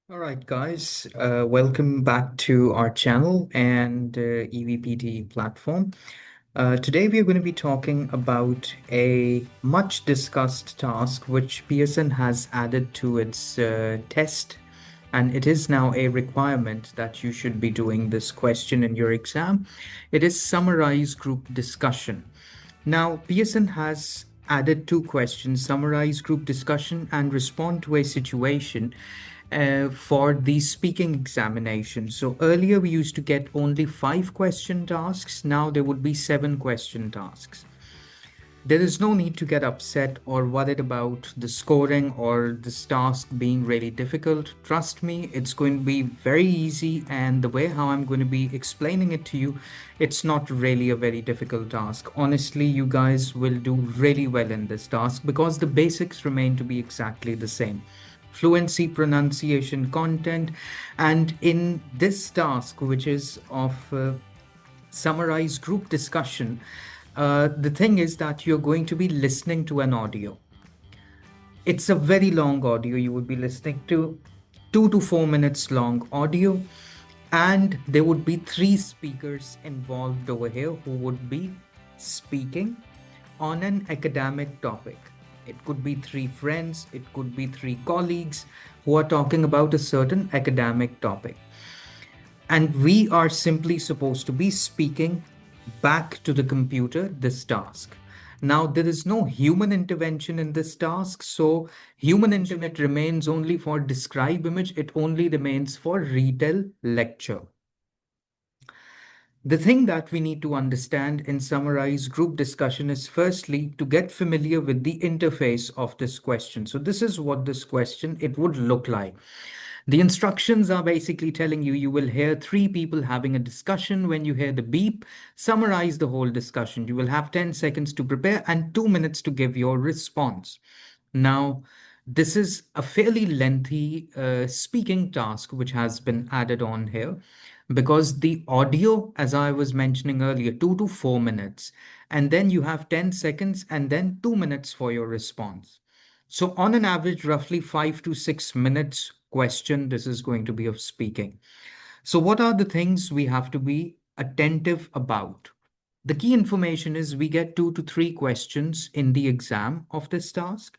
All right, guys, welcome back to our channel and EVPT platform. Today, we are going to be talking about a much discussed task which Pearson has added to its test, and it is now a requirement that you should be doing this question in your exam. It is summarize group discussion. Now, Pearson has added two questions: summarize group discussion and respond to a situation for the speaking examination. So earlier we used to get only 5 question tasks. Now there would be 7 question tasks. There is no need to get upset or worried about the scoring or this task being really difficult. Trust me, it's going to be very easy. And the way how I'm going to be explaining it to you, it's not really a very difficult task. Honestly, you guys will do really well in this task because the basics remain to be exactly the same: fluency, pronunciation, content. And in this task, which is of summarize group discussion, the thing is that you're going to be listening to an audio. It's a very long audio. You would be listening to 2 to 4 minutes long audio, and there would be 3 speakers involved over here who would be speaking on an academic topic. It could be 3 friends, it could be 3 colleagues who are talking about a certain academic topic. And we are simply supposed to be speaking back to the computer this task. Now, there is no human intervention in this task, so human internet remains only for describe image, it only remains for retell lecture. The thing that we need to understand in summarize group discussion is firstly to get familiar with the interface of this question. So this is what this question it would look like. The instructions are basically telling you you will hear 3 people having a discussion. When you hear the beep, summarize the whole discussion. You will have 10 seconds to prepare and 2 minutes to give your response. Now, this is a fairly lengthy speaking task which has been added on here because the audio, as I was mentioning earlier, 2 to 4 minutes, and then you have 10 seconds and then 2 minutes for your response. So, on an average, roughly 5 to 6 minutes question, this is going to be of speaking. So, what are the things we have to be attentive about? The key information is we get 2 to 3 questions in the exam of this task.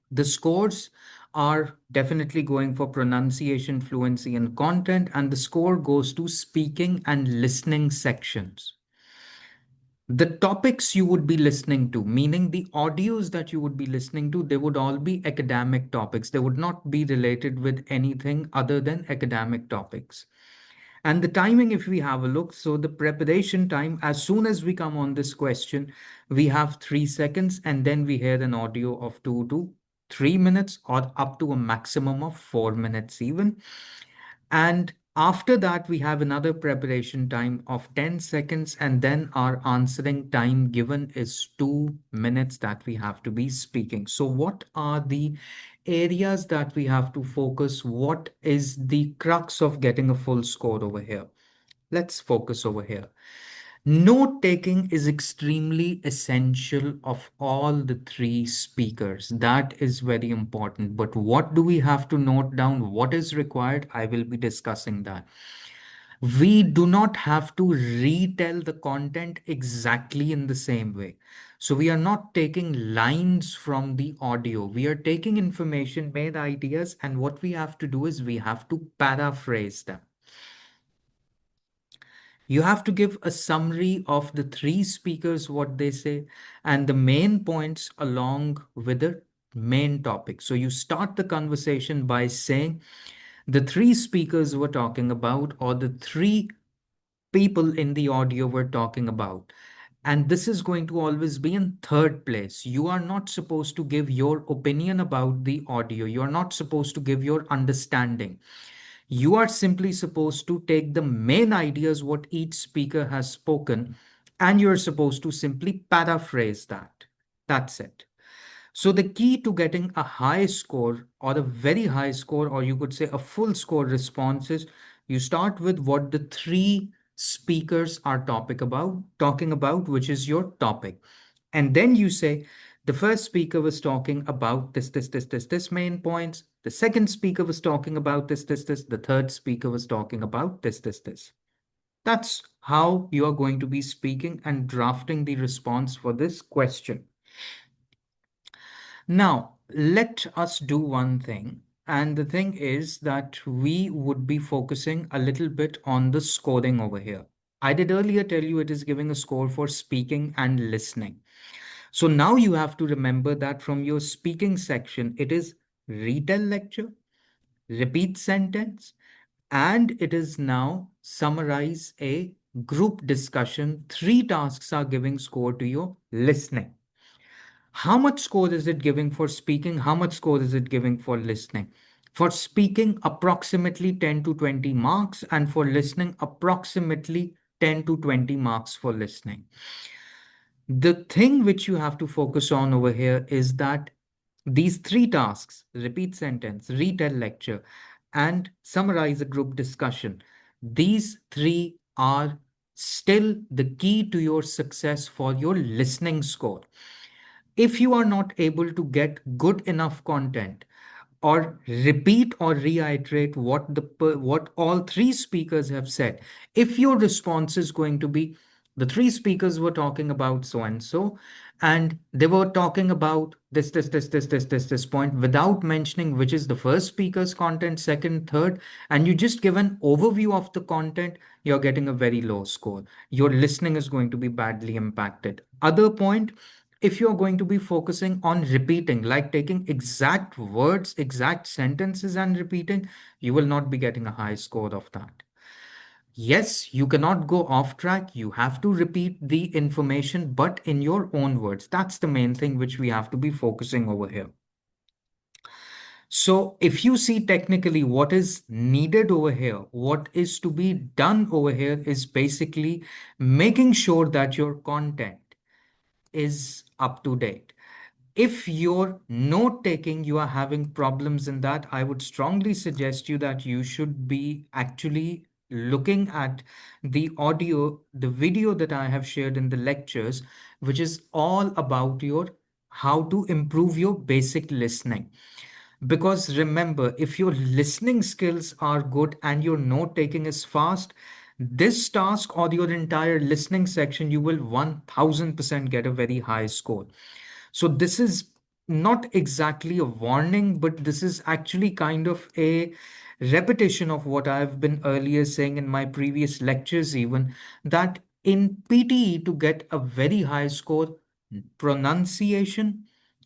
The scores are definitely going for pronunciation, fluency, and content, and the score goes to speaking and listening sections. The topics you would be listening to, meaning the audios that you would be listening to, they would all be academic topics. They would not be related with anything other than academic topics. And the timing, if we have a look, so the preparation time, as soon as we come on this question, we have 3 seconds and then we hear an audio of 2 to 3 minutes or up to a maximum of 4 minutes even. And after that, we have another preparation time of 10 seconds, and then our answering time given is 2 minutes that we have to be speaking. So, what are the areas that we have to focus? What is the crux of getting a full score over here? Let's focus over here. Note taking is extremely essential of all the 3 speakers. That is very important. But what do we have to note down? What is required? I will be discussing that. We do not have to retell the content exactly in the same way. So we are not taking lines from the audio. We are taking information, main ideas, and what we have to do is we have to paraphrase them. You have to give a summary of the 3 speakers, what they say, and the main points along with the main topic. So you start the conversation by saying the 3 speakers were talking about, or the 3 people in the audio were talking about. And this is going to always be in third place. You are not supposed to give your opinion about the audio. You are not supposed to give your understanding. You are simply supposed to take the main ideas what each speaker has spoken, and you're supposed to simply paraphrase that. That's it. So the key to getting a high score or a very high score, or you could say a full score response, is you start with what the 3 speakers are talking about, which is your topic. And then you say, The first speaker was talking about this main points. The second speaker was talking about this. The third speaker was talking about this. That's how you are going to be speaking and drafting the response for this question. Now, let us do one thing. And the thing is that we would be focusing a little bit on the scoring over here. I did earlier tell you it is giving a score for speaking and listening. So now you have to remember that from your speaking section, it is retell lecture, repeat sentence, and it is now summarize a group discussion. Three tasks are giving score to your listening. How much score is it giving for speaking? How much score is it giving for listening? For speaking, approximately 10 to 20 marks, and for listening, approximately 10 to 20 marks for listening. The thing which you have to focus on over here is that these three tasks, repeat sentence, retell lecture, and summarize a group discussion, these three are still the key to your success for your listening score. If you are not able to get good enough content or repeat or reiterate what all three speakers have said, if your response is going to be the three speakers were talking about so and so, and they were talking about this point without mentioning which is the first speaker's content, second, third, and you just give an overview of the content, you're getting a very low score. Your listening is going to be badly impacted. Other point, if you're going to be focusing on repeating, like taking exact words, exact sentences and repeating, you will not be getting a high score of that. Yes, you cannot go off track. You have to repeat the information, but in your own words. That's the main thing which we have to be focusing over here. So if you see technically what is needed over here, what is to be done over here is basically making sure that your content is up to date. If you're note taking, you are having problems in that, I would strongly suggest you that you should be actually looking at the audio, the video that I have shared in the lectures, which is all about your how to improve your basic listening. Because remember, if your listening skills are good and your note taking is fast, this task or your entire listening section, you will 1000% get a very high score. So this is not exactly a warning, but this is actually kind of a repetition of what I've been earlier saying in my previous lectures, even that in PTE to get a very high score, pronunciation,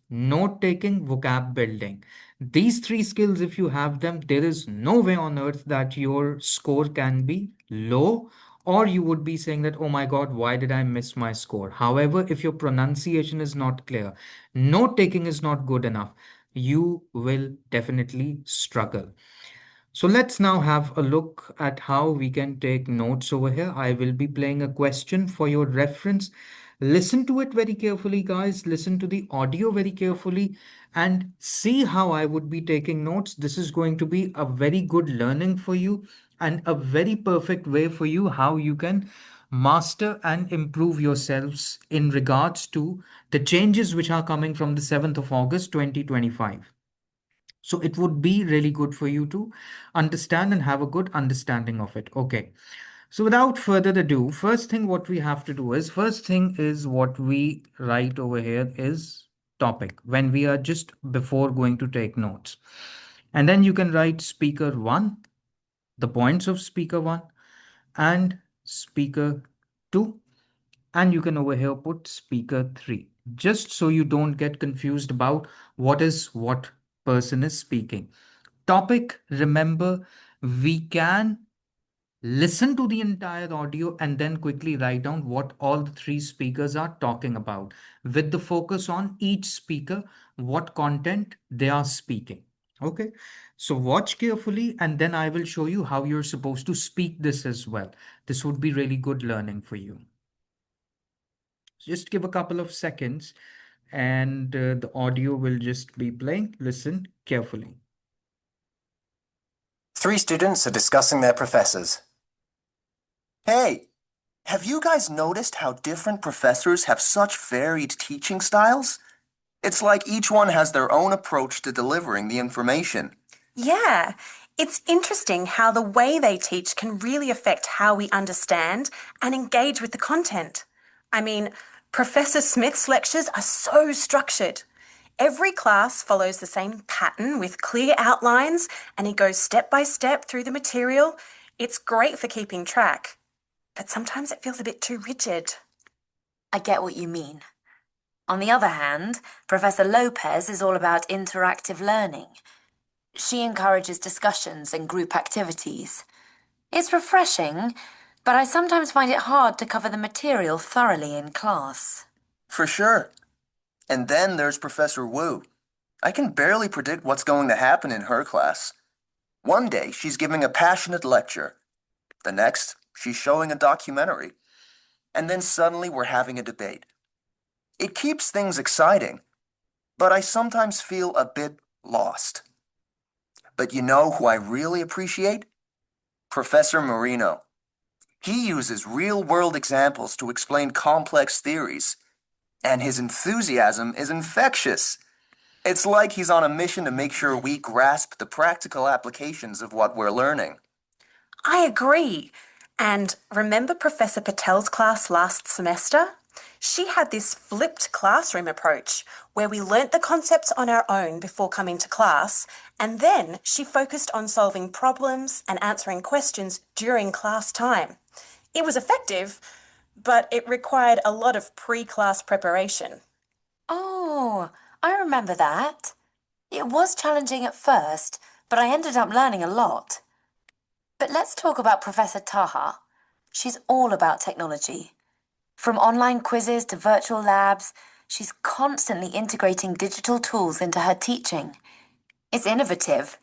note taking, vocab building. These three skills, if you have them, there is no way on earth that your score can be low, or you would be saying that, oh my God, why did I miss my score? However, if your pronunciation is not clear, note taking is not good enough, you will definitely struggle. So let's now have a look at how we can take notes over here. I will be playing a question for your reference. Listen to it very carefully, guys. Listen to the audio very carefully and see how I would be taking notes. This is going to be a very good learning for you and a very perfect way for you how you can master and improve yourselves in regards to the changes which are coming from the 7th of August 2025. So it would be really good for you to understand and have a good understanding of it. Okay. So without further ado, first thing what we have to do is, first thing is what we write over here is topic when we are just before going to take notes. And then you can write speaker one, the points of speaker one and speaker two. And you can over here put speaker three, just so you don't get confused about what is what person is speaking. Topic, remember, we can listen to the entire audio and then quickly write down what all the three speakers are talking about with the focus on each speaker, what content they are speaking. Okay, so watch carefully and then I will show you how you're supposed to speak this as well. This would be really good learning for you. Just give a couple of seconds and the audio will just be playing. Listen carefully. Three students are discussing their professors. Hey, have you guys noticed how different professors have such varied teaching styles? It's like each one has their own approach to delivering the information. Yeah, it's interesting how the way they teach can really affect how we understand and engage with the content. I mean, Professor Smith's lectures are so structured. Every class follows the same pattern with clear outlines, and he goes step by step through the material. It's great for keeping track, but sometimes it feels a bit too rigid. I get what you mean. On the other hand, Professor Lopez is all about interactive learning. She encourages discussions and group activities. It's refreshing, but I sometimes find it hard to cover the material thoroughly in class. For sure. And then there's Professor Wu. I can barely predict what's going to happen in her class. One day, she's giving a passionate lecture. The next, she's showing a documentary. And then suddenly we're having a debate. It keeps things exciting, but I sometimes feel a bit lost. But you know who I really appreciate? Professor Marino. He uses real-world examples to explain complex theories, and his enthusiasm is infectious. It's like he's on a mission to make sure we grasp the practical applications of what we're learning. I agree. And remember Professor Patel's class last semester? She had this flipped classroom approach where we learnt the concepts on our own before coming to class, and then she focused on solving problems and answering questions during class time. It was effective, but it required a lot of pre-class preparation. Oh, I remember that. It was challenging at first, but I ended up learning a lot. But let's talk about Professor Taha. She's all about technology. From online quizzes to virtual labs, she's constantly integrating digital tools into her teaching. It's innovative,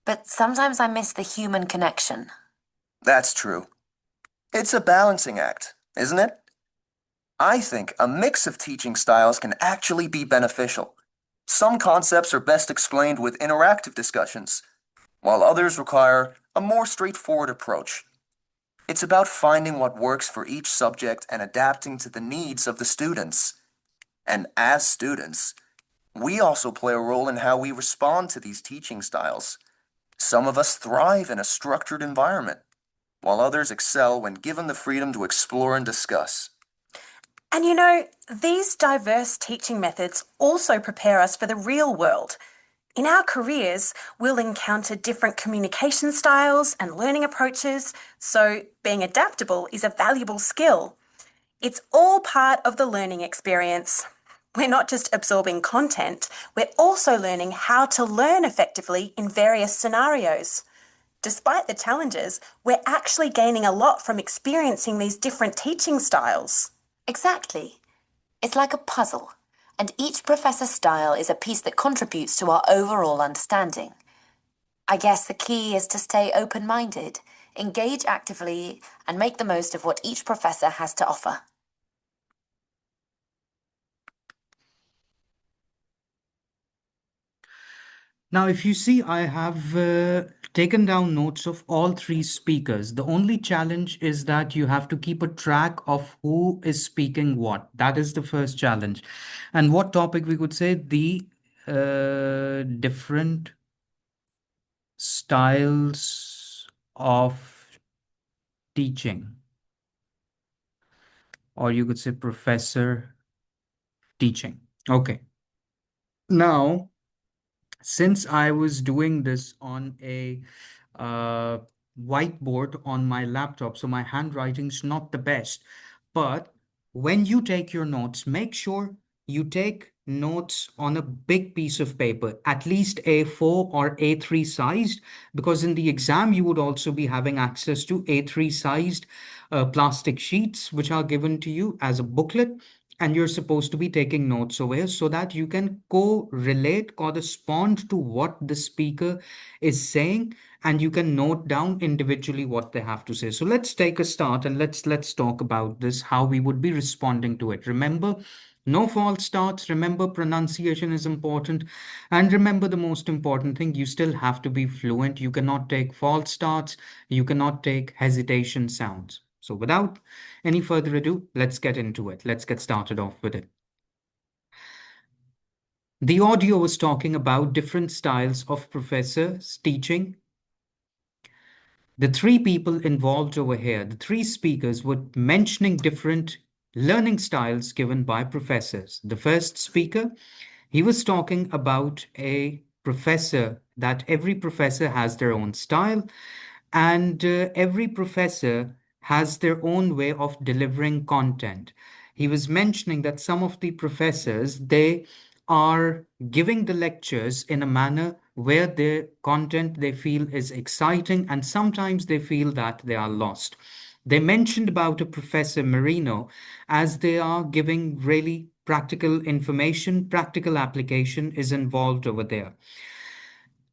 but sometimes I miss the human connection. That's true. It's a balancing act, isn't it? I think a mix of teaching styles can actually be beneficial. Some concepts are best explained with interactive discussions, while others require a more straightforward approach. It's about finding what works for each subject and adapting to the needs of the students. And as students, we also play a role in how we respond to these teaching styles. Some of us thrive in a structured environment, while others excel when given the freedom to explore and discuss. And you know, these diverse teaching methods also prepare us for the real world. In our careers, we'll encounter different communication styles and learning approaches, so being adaptable is a valuable skill. It's all part of the learning experience. We're not just absorbing content, we're also learning how to learn effectively in various scenarios. Despite the challenges, we're actually gaining a lot from experiencing these different teaching styles. Exactly. It's like a puzzle, and each professor's style is a piece that contributes to our overall understanding. I guess the key is to stay open-minded, engage actively, and make the most of what each professor has to offer. Now, if you see, I have taken down notes of all three speakers. The only challenge is that you have to keep a track of who is speaking what. That is the first challenge. And what topic we could say? The different styles of teaching, or you could say professor teaching. Okay. Now, since I was doing this on a uh, whiteboard on my laptop, so my handwriting's not the best. But when you take your notes, make sure you take notes on a big piece of paper, at least A4 or A3 sized, because in the exam you would also be having access to A3 sized plastic sheets, which are given to you as a booklet, and you're supposed to be taking notes over so that you can correspond to what the speaker is saying, and you can note down individually what they have to say. So let's take a start and let's talk about this, how we would be responding to it. Remember, no false starts. Remember, pronunciation is important. And remember, the most important thing, you still have to be fluent. You cannot take false starts. You cannot take hesitation sounds. So without any further ado, let's get into it. Let's get started off with it. The audio was talking about different styles of professors teaching. The three people involved over here, the three speakers, were mentioning different learning styles given by professors. The first speaker, he was talking about a professor, that every professor has their own style, and every professor has their own way of delivering content. He was mentioning that some of the professors, they are giving the lectures in a manner where the content they feel is exciting, and sometimes they feel that they are lost. They mentioned about a Professor Marino, as they are giving really practical information, practical application is involved over there.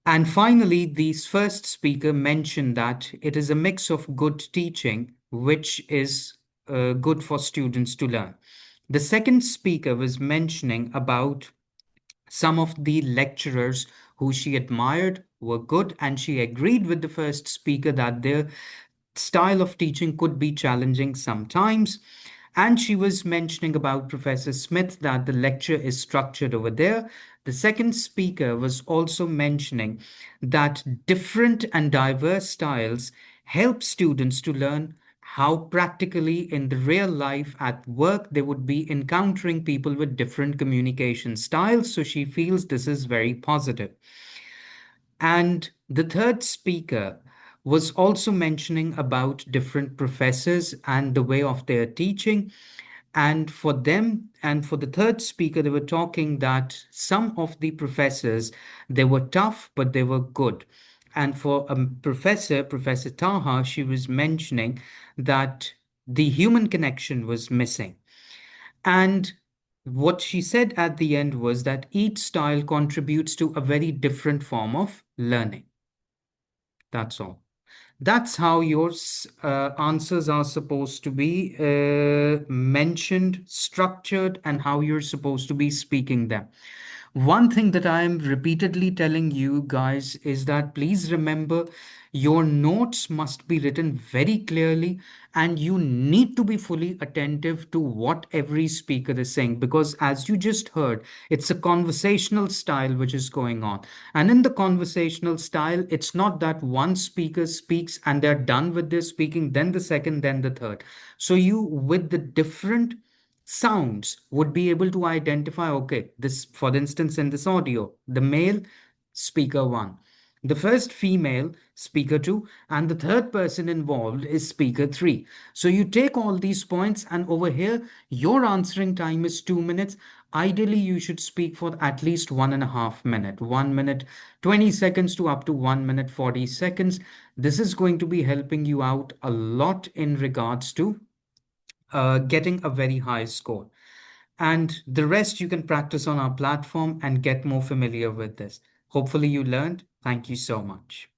And finally, the first speaker mentioned that it is a mix of good teaching, which is good for students to learn. The second speaker was mentioning about some of the lecturers who she admired were good, and she agreed with the first speaker that their style of teaching could be challenging sometimes. And she was mentioning about Professor Smith, that the lecture is structured over there. The second speaker was also mentioning that different and diverse styles help students to learn how practically in the real life at work they would be encountering people with different communication styles. So she feels this is very positive. And the third speaker was also mentioning about different professors and the way of their teaching. And for them, and for the third speaker, they were talking that some of the professors, they were tough, but they were good. And for a professor, Professor Taha, she was mentioning that the human connection was missing. And what she said at the end was that each style contributes to a very different form of learning. That's all. That's how your answers are supposed to be mentioned, structured, and how you're supposed to be speaking them. One thing that I am repeatedly telling you guys is that please remember your notes must be written very clearly, and you need to be fully attentive to what every speaker is saying, because as you just heard, it's a conversational style which is going on. And in the conversational style, it's not that one speaker speaks and they're done with their speaking, then the second, then the third. So you, with the different sounds, would be able to identify, okay, this, for instance, in this audio, the male speaker one, the first female speaker two, and the third person involved is speaker three. So you take all these points, and over here your answering time is 2 minutes. Ideally you should speak for at least 1.5 minutes, 1 minute 20 seconds to up to 1 minute 40 seconds. This is going to be helping you out a lot in regards to getting a very high score. And the rest you can practice on our platform and get more familiar with this. Hopefully you learned. Thank you so much.